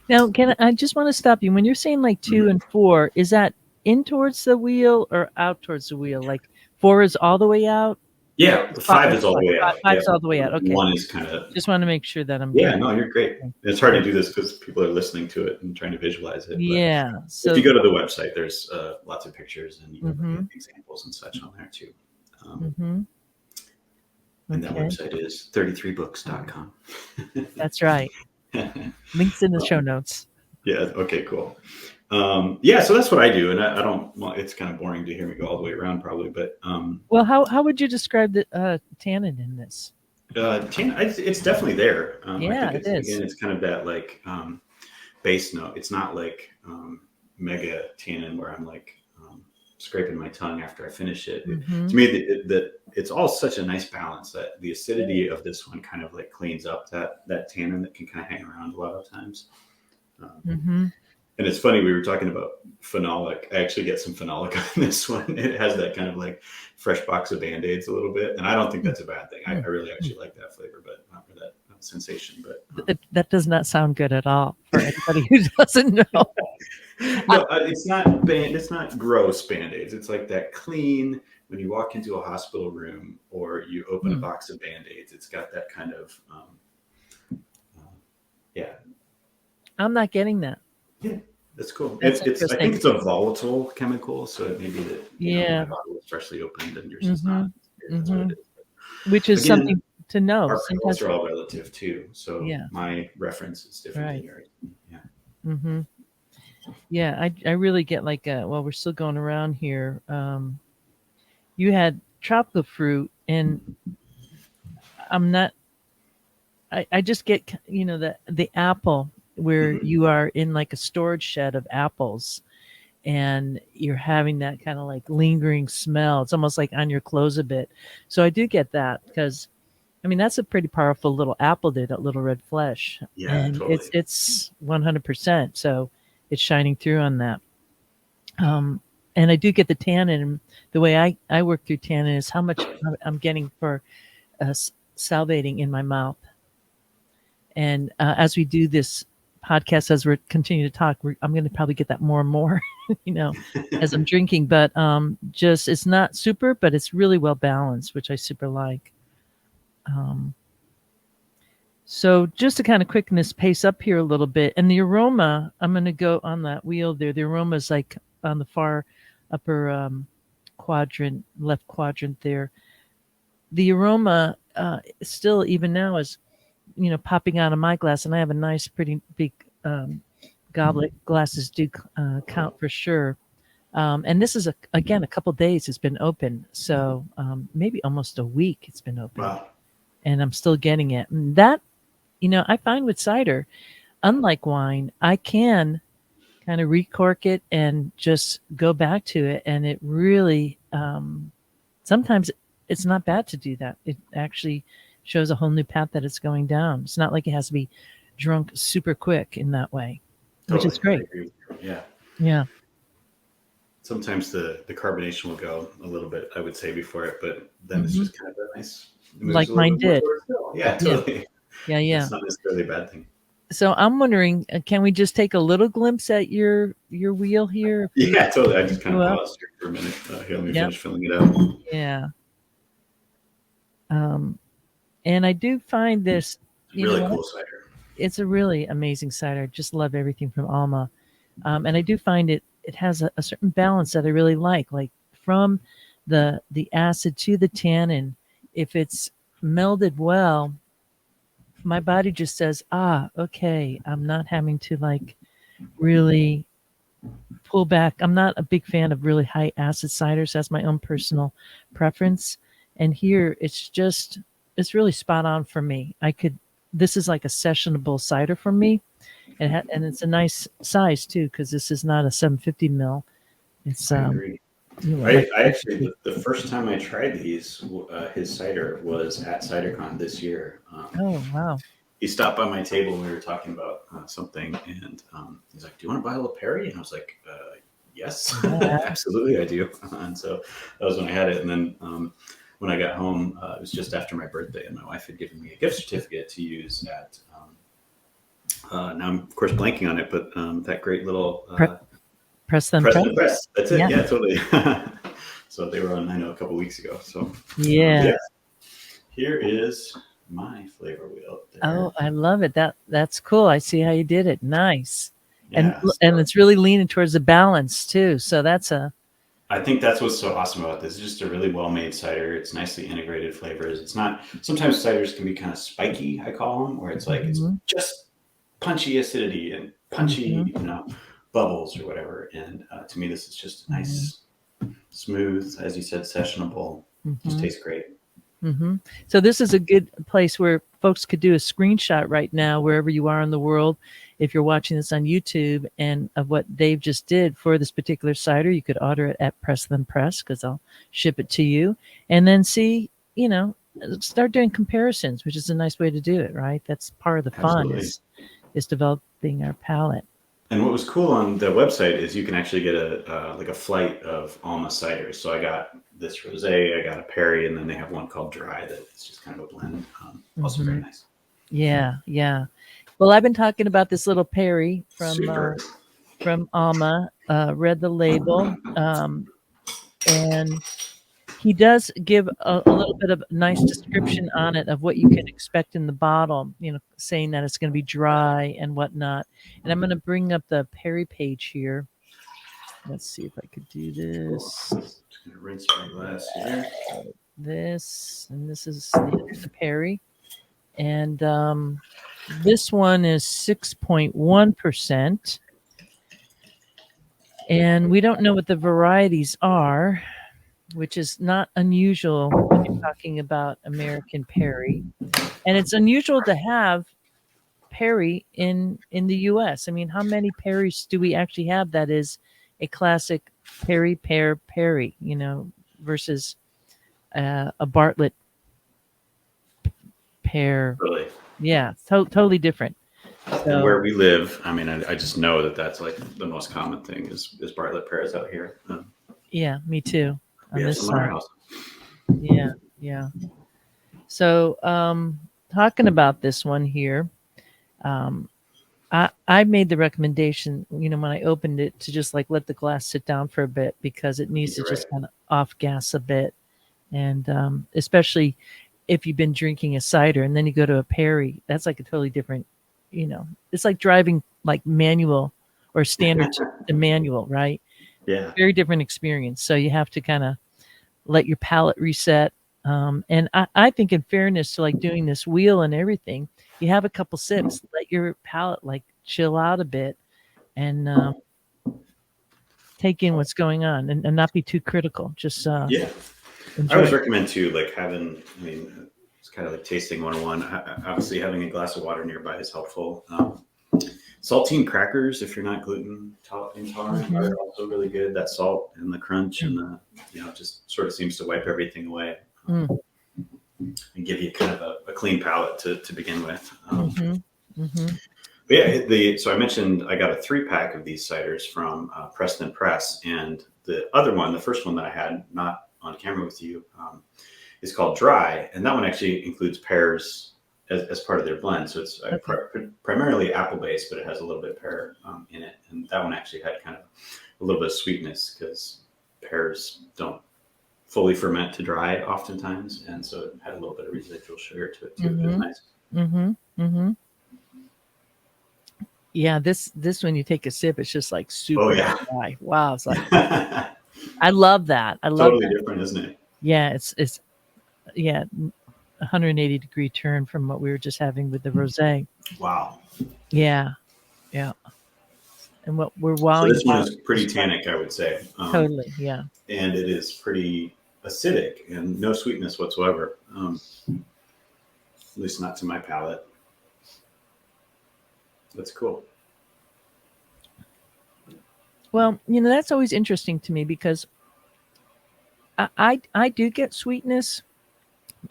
Now, I just want to stop you when you're saying like 2 and 4? Is that in towards the wheel or out towards the wheel? Like 4 is all the way out. Yeah, 5 is all the way out. 5 is all the way out. Okay. 1 is kind of. Just want to make sure that I'm. Yeah, no, you're great. It's hard to do this because people are listening to it and trying to visualize it. Yeah. So if you go to the website, there's lots of pictures and you can look at examples and such on there too. And that website is 33books.com. That's right. Links in the show notes. Yeah. Okay, cool. Yeah, so that's what I do. And I don't, well, it's kind of boring to hear me go all the way around probably, but. Well, how would you describe the tannin in this? It's definitely there. Yeah, I think it is. Again, it's kind of that like base note. It's not like mega tannin where I'm like scraping my tongue after I finish it. To me, that it's all such a nice balance that the acidity of this one kind of like cleans up that tannin that can kind of hang around a lot of times. And it's funny, we were talking about phenolic. I actually get some phenolic on this one. It has that kind of like fresh box of Band-Aids a little bit. And I don't think that's a bad thing. I really actually like that flavor, but not for that sensation. But that does not sound good at all for anybody who doesn't know. No, it's not gross Band-Aids. It's like that clean, when you walk into a hospital room or you open a box of Band-Aids, it's got that kind of Yeah. I'm not getting that. Yeah. That's cool. That's It's I think interesting. it's a volatile chemical, so it may be that, my Yeah. bottle is freshly opened and yours is Mm-hmm. not. That's what it Mm-hmm. is. Which is Again, something to know. our Sometimes, palates are all relative too, so yeah, my reference is different than right. yours. Yeah. Mm-hmm. Yeah, I really get like well, we're still going around here. You had tropical fruit, and I'm not. I just get the apple where Mhm. you are in like a storage shed of apples, and you're having that kind of like lingering smell. It's almost like on your clothes a bit. So I do get that because I mean that's a pretty powerful little apple there, that little red flesh, Yeah, and totally. it's 100%. So it's shining through on that. Um, and I do get the tannin. The way I work through tannin is how much I'm getting for salivating in my mouth. And as we do this podcast, as we're continuing to talk, I'm going to probably get that more and more, as I'm drinking. But just it's not super, but it's really well balanced, which I super like. Um, so just to kind of quicken this pace up here a little bit, and the aroma, I'm going to go on that wheel there. The aroma is like on the far upper quadrant, left quadrant there. The aroma still, even now, is popping out of my glass, and I have a nice, pretty big goblet. Glasses do count for sure. And this is again a couple days it's been open, so maybe almost a week it's been open, Wow. and I'm still getting it. And that I find with cider, unlike wine, I can kind of recork it and just go back to it, and it really sometimes it's not bad to do that. It actually shows a whole new path that it's going down. It's not like it has to be drunk super quick in that way, which is Totally. I great. agree with you. Yeah. Yeah. Sometimes the carbonation will go a little bit, I would say, before it, but then it's Hmm. just kind of a nice, it moves Like a little mine bit more did. towards still. Yeah, Yeah. totally. Yeah. Yeah. That's not necessarily a bad thing. So I'm wondering, can we just take a little glimpse at your wheel here? If we Yeah, totally. I just kind go of up. paused here for a minute. Here, let me Yep. finish filling it up. Yeah. Um, and I do find this, It's you know really what? cool cider. It's a really amazing cider. I just love everything from Alma. And I do find it has a certain balance that I really like from the acid to the tannin. If it's melded well, my body just says, ah, okay, I'm not having to like really pull back. I'm not a big fan of really high acid ciders. That's my own personal preference. And here it's really spot on for me. This is like a sessionable cider for me. And it's a nice size too, because this is not a 750 mil. It's I agree. like I actually, 350. the first time I tried his cider was at CiderCon this year. Oh wow. He stopped by my table and we were talking about something, and he's like, "Do you want a bottle of Perry?" And I was like, "Yes, Yeah. absolutely, I do." And so that was when I had it. And then when I got home, it was just after my birthday, and my wife had given me a gift certificate to use at. Now I'm of course blanking on it, but that great little Pre- press them press press. and press. That's it. Yeah. Yeah, totally. So they were on, I know, a couple weeks ago. So Yeah. yeah, here is my flavor wheel there. Oh, I love it. That's cool. I see how you did it. Nice. And Yeah, and so it's really leaning towards the balance too. So that's a I think that's what's so awesome about this. It's just a really well-made cider. It's nicely integrated flavors. It's not. Sometimes ciders can be kind of spiky. I call them, where it's like it's mhm, just punchy acidity and punchy, mhm, bubbles or whatever. And to me, this is just mhm, nice, smooth, as you said, sessionable. Just mhm. tastes great. So this is a good place where folks could do a screenshot right now, wherever you are in the world. If you're watching this on YouTube, and of what Dave just did for this particular cider, you could order it at Press Then Press, because I'll ship it to you, and then see, start doing comparisons, which is a nice way to do it, right? That's part of the fun Absolutely. is developing our palate. And what was cool on the website is you can actually get a like a flight of Alma ciders. So I got this rosé, I got a Perry, and then they have one called Dry that it's just kind of a blend. Also very Hmm. nice. Yeah, yeah. Well, I've been talking about this little Perry Super. from Alma. Read the label, and He does give a little bit of nice description on it of what you can expect in the bottle, saying that it's going to be dry and whatnot. And I'm going to bring up the Perry page here. Let's see if I could do Cool. this. Just gonna rinse my glass here. This, and this is there's a Perry. And this one is 6.1%. And we don't know what the varieties are, which is not unusual when you're talking about American Perry. And it's unusual to have Perry in the U.S. I mean, how many Perrys do we actually have that is a classic Perry, pear, Perry, versus a Bartlett pear. Really. Yeah, totally different. And where we live, I mean, I just know that that's like the most common thing is Bartlett pears out here. Yeah, me too. On We have this some in our side. house. Yeah. So, talking about this one here, I made the recommendation, when I opened it, to just like let the glass sit down for a bit because it needs to just kind of off gas a bit, and especially if you've been drinking a cider and then you go to a Perry, that's like a totally different, it's like driving like manual or standard to manual, right? Yeah. Very different experience. So you have to kind of let your palate reset. And I think in fairness to like doing this wheel and everything, you have a couple sips, let your palate like chill out a bit and take in what's going on and not be too critical. Just Yeah. I always recommend too, like it's kind of like tasting 101. Obviously, having a glass of water nearby is helpful. Saltine crackers, if you're not gluten intolerant, are also really good. That salt and the crunch and the, just sort of seems to wipe everything away and give you kind of a clean palate to begin with. But yeah, so I mentioned I got a 3-pack of these ciders from Preston Press, and the other one, the first one that I had, not on camera with you, is called Dry, and that one actually includes pears as part of their blend. So it's primarily apple based, but it has a little bit of pear in it. And that one actually had kind of a little bit of sweetness because pears don't fully ferment to dry oftentimes. And so it had a little bit of residual sugar to it too, which is nice. Yeah, this when you take a sip, it's just like super dry. Wow, it's like I love that. I love totally that. Different, isn't it? Yeah, it's 180-degree turn from what we were just having with the rosé. Wow. Yeah. And what we're So wowing. this one is pretty tannic, I would say. Totally, yeah. And it is pretty acidic and no sweetness whatsoever. At least not to my palate. That's cool. Well, that's always interesting to me because I do get sweetness.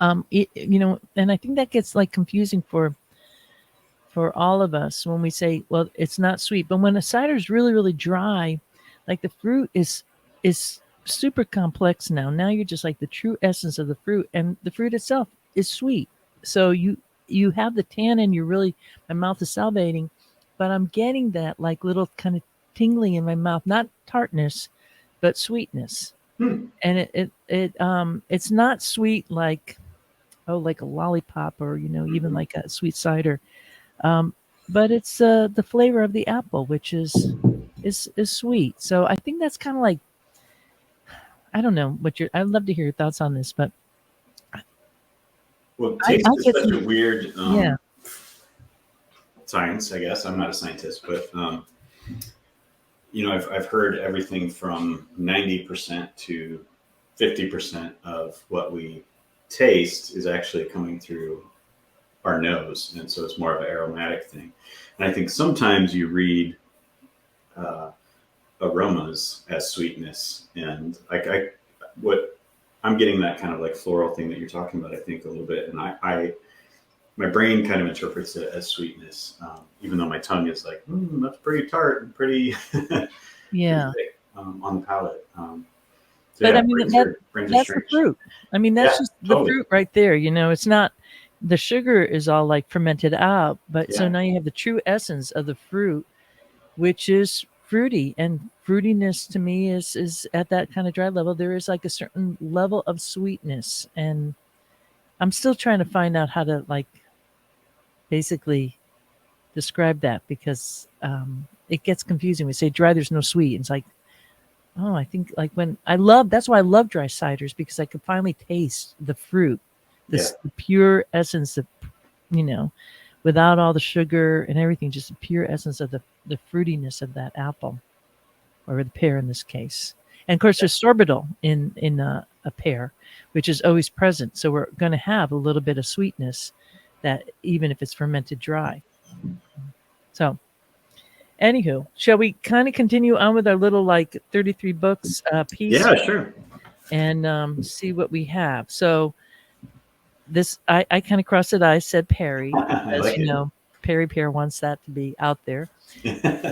And I think that gets like confusing for all of us when we say, well, it's not sweet. But when a cider is really, really dry, like the fruit is super complex now. Now you're just like the true essence of the fruit, and the fruit itself is sweet. So you have the tannin. My mouth is salivating, but I'm getting that like little kind of tingling in my mouth, not tartness, but sweetness. And it's not sweet like a lollipop or even like a sweet cider, but it's the flavor of the apple, which is sweet. So I think that's kind of like, I don't know I'd love to hear your thoughts on this, but well, taste is such a weird science, I guess. I'm not a scientist, but I've heard everything from 90% to 50% of what we taste is actually coming through our nose, and so it's more of an aromatic thing. And I think sometimes you read aromas as sweetness, and what I'm getting that kind of like floral thing that you're talking about, I think a little bit, and my brain kind of interprets it as sweetness, even though my tongue is like, that's pretty tart and pretty thick, on the palate. But I mean, that's the fruit. I mean, that's just the fruit right there. It's not, the sugar is all like fermented out, but so now you have the true essence of the fruit, which is fruity, and fruitiness to me is at that kind of dry level. There is like a certain level of sweetness, and I'm still trying to find out how to like basically describe that because it gets confusing. We say dry, there's no sweet. It's like, oh, I think like when I love, that's why I love dry ciders because I could finally taste the fruit, Yeah. the pure essence of, you know, without all the sugar and everything, just the pure essence of the fruitiness of that apple or the pear in this case. And of course, there's sorbitol in a pear, which is always present. So we're going to have a little bit of sweetness that even if it's fermented dry. So, anywho, shall we kind of continue on with our little like 33 books piece Yeah, sure. and see what we have? So, this I kind of crossed it. I said Perry I because like you it. know Perry Pear wants that to be out there,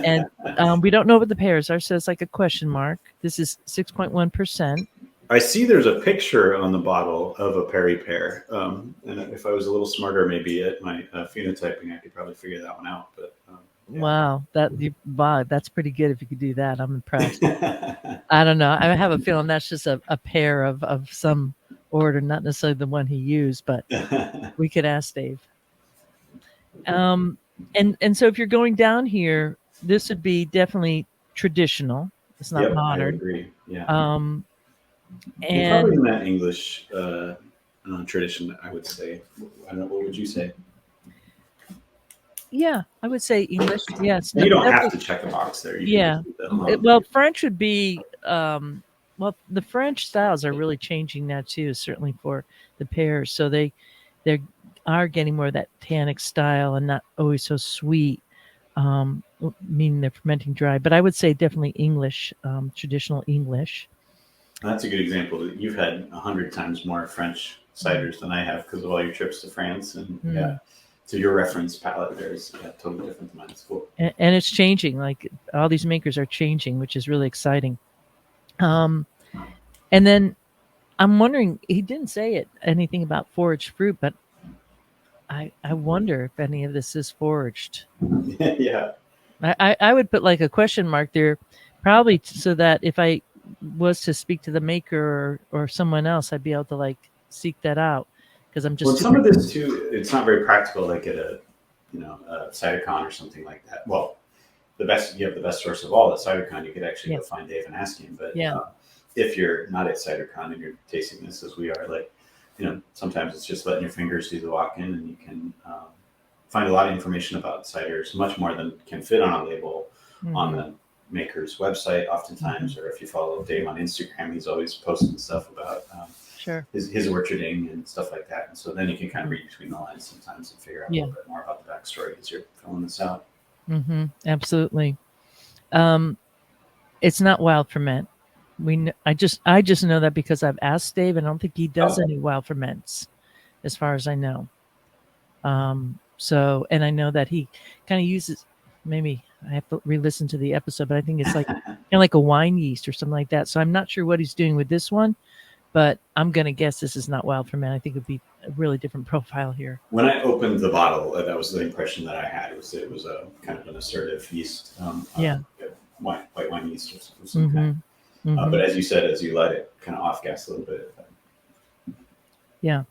and we don't know what the pears are, so it's like a question mark. This is 6.1%. I see there's a picture on the bottle of a Perry pear. And if I was a little smarter, maybe at my phenotyping, I could probably figure that one out. But Wow, wow, that's pretty good if you could do that. I'm impressed. yeah. I don't know. I have a feeling that's just a pair of some order, not necessarily the one he used, but we could ask Dave. Um, and so if you're going down here, this would be definitely traditional. It's not Yep, I would modern. agree. Yeah. Um, And probably and in that English tradition, I would say. I don't know. What would you say? yeah, I would say English. Yes, And you don't have definitely. to check a box there. You can Yeah. just leave that alone. Well, French would be. Well, the French styles are really changing now too. Certainly for the pears, so they are getting more of that tannic style and not always so sweet. Meaning they're fermenting dry. But I would say definitely English, traditional English. That's a good example. You've had 100 times more French ciders than I have because of all your trips to France. And yeah, Mm. so your reference palette there is totally different than mine. It's cool. And it's changing. Like all these makers are changing, which is really exciting. Um, and then I'm wondering, he didn't say it anything about foraged fruit, but I wonder if any of this is foraged. Yeah. I would put like a question mark there, probably so that if I was to speak to the maker or someone else, I'd be able to like seek that out because I'm Well, just some super. of this too, it's not very practical, like at a CiderCon or something like that. Well, you have the best source of all at CiderCon. You could actually Yeah, go find Dave and ask him. But yeah, if you're not at CiderCon and you're tasting this as we are, like sometimes it's just letting your fingers do the walk-in, and you can find a lot of information about ciders, much more than can fit on a label on hmm the maker's website, oftentimes. Or if you follow Dave on Instagram, he's always posting stuff about sure, his orcharding and stuff like that. And so then you can kind of read between the lines sometimes and figure out a yeah, little bit more about the backstory as you're filling this out. absolutely. Um, it's not wild ferment. I just know that because I've asked Dave, and I don't think he does Oh, any wild ferments, as far as I know. So, and I know that he kind of uses, maybe I have to re-listen to the episode, but I think it's like kind of like a wine yeast or something like that. So I'm not sure what he's doing with this one, but I'm gonna guess this is not wild ferment. I think it'd be a really different profile here. when I opened the bottle, that was the impression that I had, was that it was a kind of an assertive yeast, Yeah. white wine yeast of some kind. Mm-hmm. Mm-hmm. But as you said, as you let it kind of off gas a little bit, Yeah.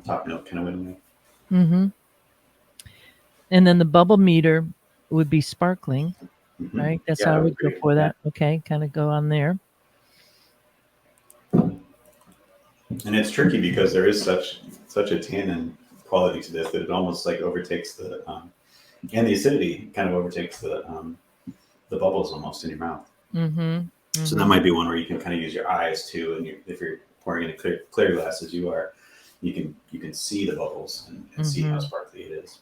top note kind of went away. Mm-hmm. And then the bubble meter would be sparkling, Mm-hmm. right? That's Yeah, how I I would would go agree. for Yeah. that. Okay, kind of go on there. And it's tricky because there is such a tannin quality to this that it almost like overtakes and the acidity kind of overtakes the bubbles almost in your mouth. Mm-hmm. So that Mm-hmm. might be one where you can kind of use your eyes too, and if you're pouring in a clear glass as you are, you can see the bubbles and see how Mm-hmm. sparkly it is.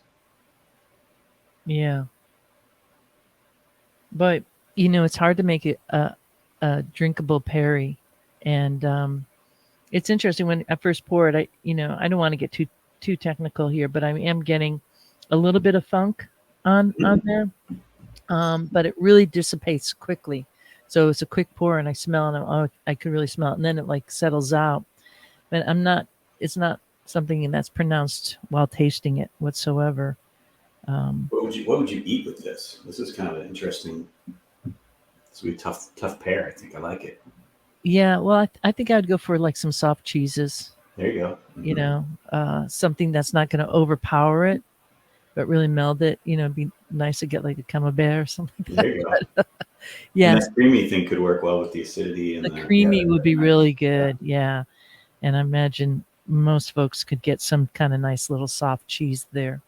Yeah. But it's hard to make it a drinkable Perry, and it's interesting when I first pour it. I don't want to get too technical here, but I am getting a little bit of funk on Mhm. there, but it really dissipates quickly. So it's a quick pour, and I smell, and I could really smell it, and then it like settles out. But I'm not. It's not something that's pronounced while tasting it whatsoever. Um, What would you eat with this? This is kind of an interesting. This will be a tough pair. I think I like it. Yeah, well, I think I would go for like some soft cheeses. There you go. You know, something that's not going to overpower it, but really meld it. You know, it'd be nice to get like a camembert or something like There you go. that. And Yeah, that creamy thing could work well with the acidity and the the creamy would be nice. really good. Yeah, and I imagine most folks could get some kind of nice little soft cheese there.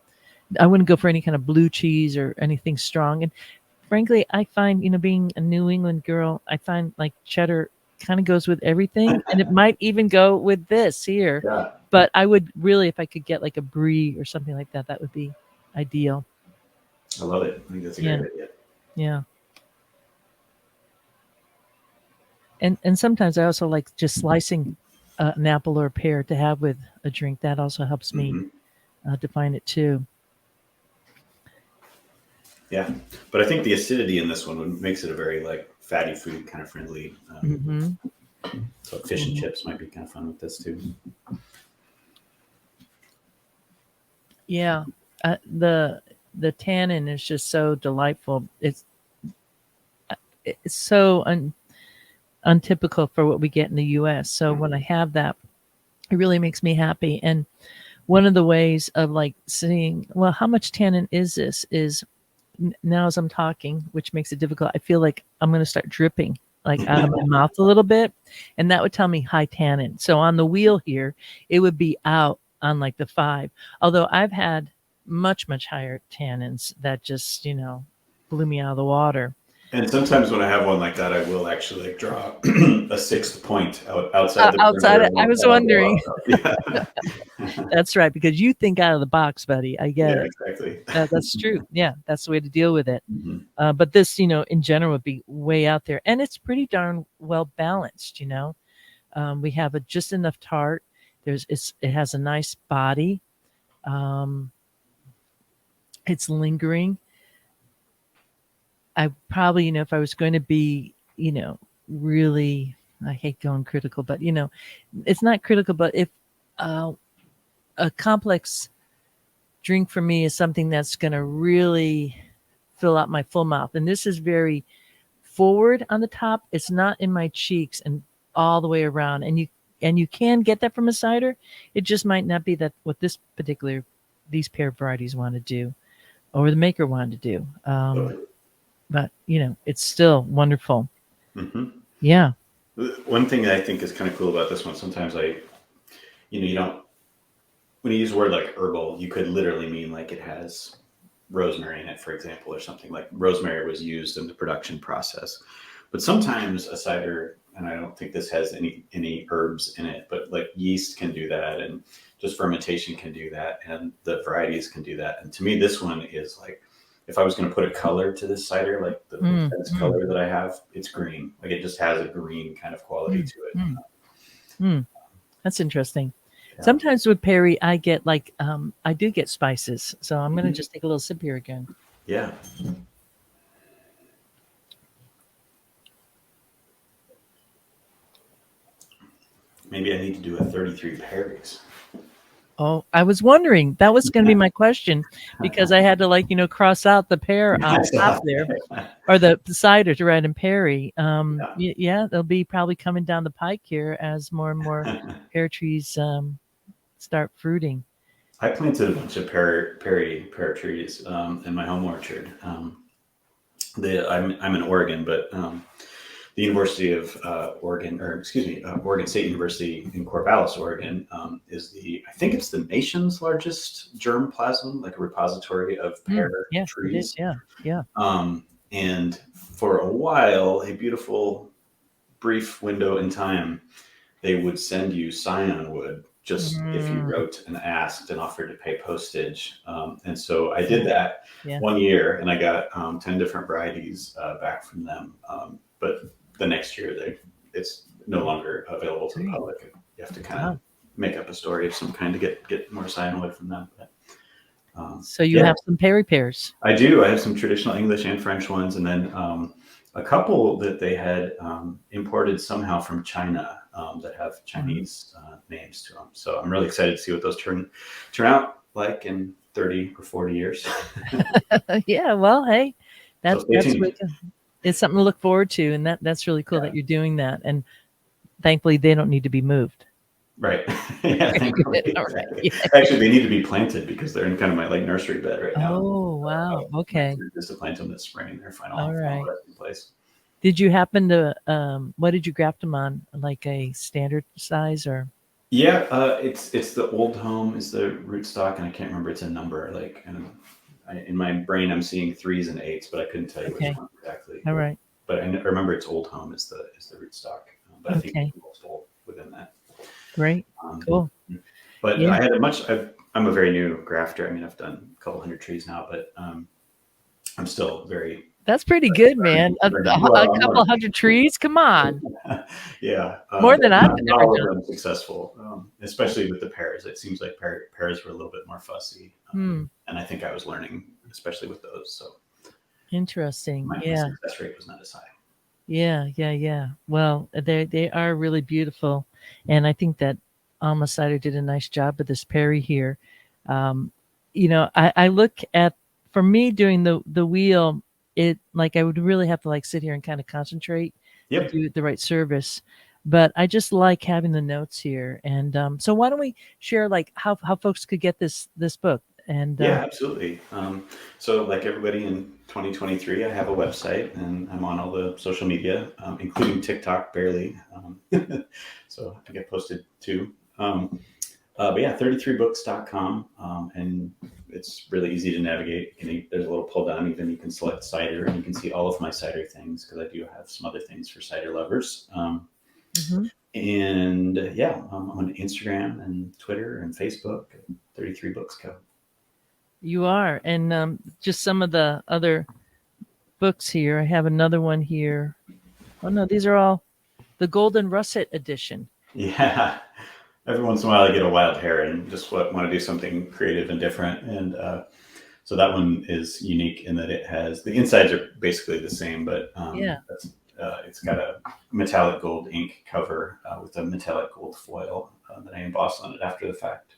I wouldn't go for any kind of blue cheese or anything strong. And frankly, I find, being a New England girl, I find like cheddar kind of goes with everything, and it might even go with this here. Yeah, But I would really, if I could get like a brie or something like that, that would be ideal. I love it. I think that's a Yeah, great idea. yeah. And sometimes I also like just slicing an apple or a pear to have with a drink. That also helps me Hmm. define it too. Yeah, but I think the acidity in this one makes it a very like fatty food kind of friendly. Hmm. So fish and chips might be kind of fun with this too. Yeah, the tannin is just so delightful. It's so untypical for what we get in the U.S. So when I have that, it really makes me happy. And one of the ways of like seeing, well, how much tannin is this? Is now as I'm talking, which makes it difficult, I feel like I'm going to start dripping like out of my mouth a little bit, and that would tell me high tannin. So on the wheel here, it would be out on like the 5. Although I've had much higher tannins that just blew me out of the water. And sometimes when I have one like that, I will actually like draw a sixth point outside the Outside, perimeter, I was and I'll go wondering. out. Yeah, That's right, because you think out of the box, buddy. I get yeah, it. exactly. That's true. Yeah, that's the way to deal with it. Hmm. But this, in general, would be way out there, and it's pretty darn well balanced. We have a just enough tart. It has a nice body. Um, it's lingering. I probably, if I was going to be, really, I hate going critical, but it's not critical. But if uh, a complex drink for me is something that's going to really fill out my full mouth, and this is very forward on the top. It's not in my cheeks and all the way around. And you can get that from a cider. It just might not be that what these pair of varieties want to do, or the maker wanted to do. Okay. But it's still wonderful. Hmm. Yeah. One thing that I think is kind of cool about this one, sometimes you don't, when you use a word like herbal, you could literally mean like it has rosemary in it, for example, or something like rosemary was used in the production process. But sometimes a cider, and I don't think this has any herbs in it, but like yeast can do that, and just fermentation can do that, and the varieties can do that. And to me, this one is like, if I was going to put a color to this cider, like the Mm, fence mm, color that I have, it's green. Like it just has a green kind of quality mm, to it. mm, mm. That's interesting. Yeah. Sometimes with Perry, I get like I do get spices. So I'm gonna Mhm. just take a little sip here again. Yeah. Maybe I need to do a 33 Perry's. Oh, I was wondering. That was going to be my question because I had to cross out the pear on I top saw there, that. or the cider to write in Perry. Yeah. Yeah, they'll be probably coming down the pike here as more and more pear trees start fruiting. I planted a bunch of pear trees in my home orchard. I'm in Oregon, but the University of Oregon, or excuse me, Oregon State University in Corvallis, Oregon, is I think it's the nation's largest germplasm, like a repository of pear Yeah, it is. trees. Yeah, yeah. And for a while, a beautiful brief window in time, they would send you scion wood just if you Mm, wrote and asked and offered to pay postage. And so I did cool. that Yeah. one year, and I got 10 different varieties back from them. But the next year, it's no longer available to the Great. public. You have to kind of Wow. make up a story of some kind to get more scion wood from them. But, So you yeah, have some Perry pears. I do. I have some traditional English and French ones, and then a couple that they had imported somehow from China that have Mhm. Chinese names to them. So I'm really excited to see what those turn out like in 30 or 40 years. Yeah. Well, hey, So stay that's the way tuned. to. It's something to look forward to, and that's really cool that Yeah. you're doing that. And thankfully, they don't need to be moved. Right. Yeah, Very thankfully, good. All right. exactly. Yeah. Actually, they need to be planted because they're in kind of my like nursery bed right now. Oh, So wow. my Okay. plan is to plant them this spring in their All final right. resting place. Did you happen to what did you graft them on? Like a standard size or Yeah, it's the old home is the rootstock, and I can't remember it's a number. Like, and in my brain, I'm seeing threes and eights, but I couldn't tell you which okay. one exactly. All right. But remember it's old home is the rootstock. But I think Okay. there's multiple within that. Great. Um, Cool. but Yeah. I had a much. I'm a very new grafter. I mean, I've done a couple hundred trees now, but I'm still very That's pretty good, man. A well. I'm couple learning. hundred trees. Come on. Yeah, More than I've not ever all of done. them successful, especially with the pears. It seems like pears were a little bit more fussy, Hmm. and I think I was learning, especially with those. So Interesting. my Yeah. success rate was not as high. Yeah. Yeah. Yeah. Well, they are really beautiful, and I think that Alma Cider did a nice job with this Perry here. Um, I look at for me doing the wheel, it like I would really have to like sit here and kind of concentrate to Yep. do the right service. But I just like having the notes here, and so why don't we share like how folks could get this book? And Yeah, absolutely. So, like everybody in 2023, I have a website and I'm on all the social media, including TikTok, barely. So I get posted too. But yeah, 33books.com. And it's really easy to navigate. There's a little pull down, even you can select cider and you can see all of my cider things because I do have some other things for cider lovers. mhm. And yeah, I'm on Instagram and Twitter and Facebook, 33 Books Co. You are, and just some of the other books here. I have another one here. Oh no, these are all the Golden Russet edition. Yeah. Every once in a while, I get a wild hair and just want to do something creative and different. And so that one is unique in that it has the insides are basically the same, but Yeah, it's got a metallic gold ink cover with a metallic gold foil that I embossed on it after the fact.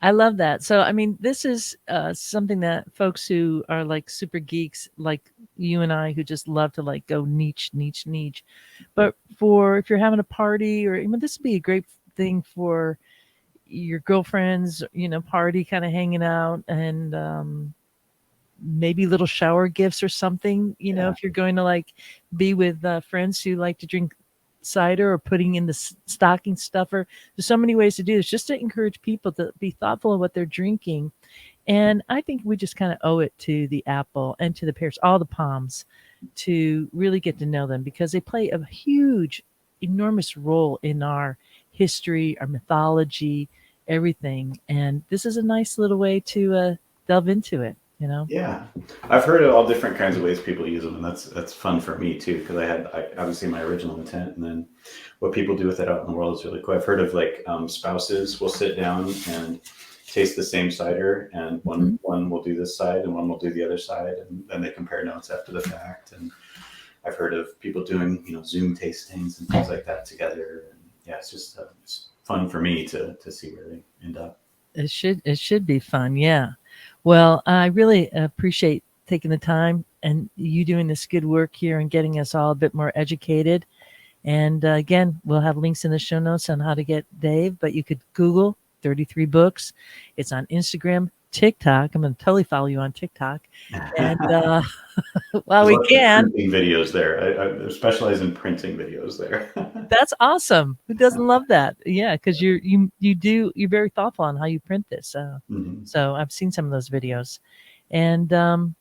I love that. So, I mean, this is something that folks who are like super geeks, like you and I, who just love to like go niche, niche, niche. But for if you're having a party, or even this would be a great thing for your girlfriend's, party, kind of hanging out, and maybe little shower gifts or something. Yeah. If you're going to like be with friends who like to drink cider, or putting in the stocking stuffer. There's so many ways to do this, just to encourage people to be thoughtful of what they're drinking. And I think we just kind of owe it to the apple and to the pears, all the palms, to really get to know them, because they play a huge, enormous role in our history, our mythology, everything. And this is a nice little way to delve into it. Yeah, I've heard of all different kinds of ways people use them, and that's fun for me too because obviously my original intent, and then what people do with it out in the world is really cool. I've heard of like spouses will sit down and taste the same cider, and Mhm. one will do this side and one will do the other side, and then they compare notes after the fact. And I've heard of people doing Zoom tastings and things like that together. And yeah, it's just it's fun for me to see where they end up. It should be fun. Yeah. Well, I really appreciate taking the time and you doing this good work here and getting us all a bit more educated. And again, we'll have links in the show notes on how to get Dave, but you could Google 33 Books. It's on Instagram, TikTok. I'm going to totally follow you on TikTok. And while There's we lots of can, printing videos there. I specialize in printing videos there. that's awesome. Who doesn't love that? Yeah, because you're very thoughtful on how you print this. Mhm. So I've seen some of those videos, and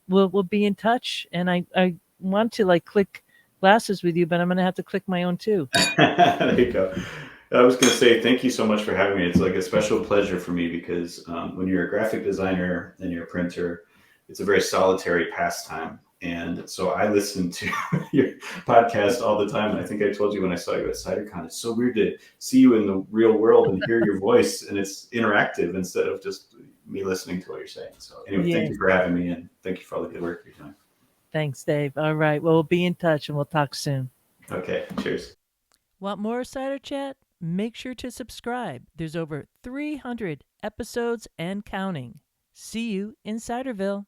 we'll be in touch. And I want to like click glasses with you, but I'm gonna have to click my own too. There you go. I was going to say thank you so much for having me. It's like a special pleasure for me because when you're a graphic designer and you're a printer, it's a very solitary pastime. And so I listen to your podcast all the time. And I think I told you when I saw you at CiderCon, it's so weird to see you in the real world and hear your voice, and it's interactive instead of just me listening to what you're saying. So anyway, thank Yeah. you for having me, and thank you for all the good work you're doing. Thanks, Dave. All right. Well, we'll be in touch and we'll talk soon. Okay, cheers. Want more Cider Chat? Make sure to subscribe. There's over 300 episodes and counting. See you in Ciderville.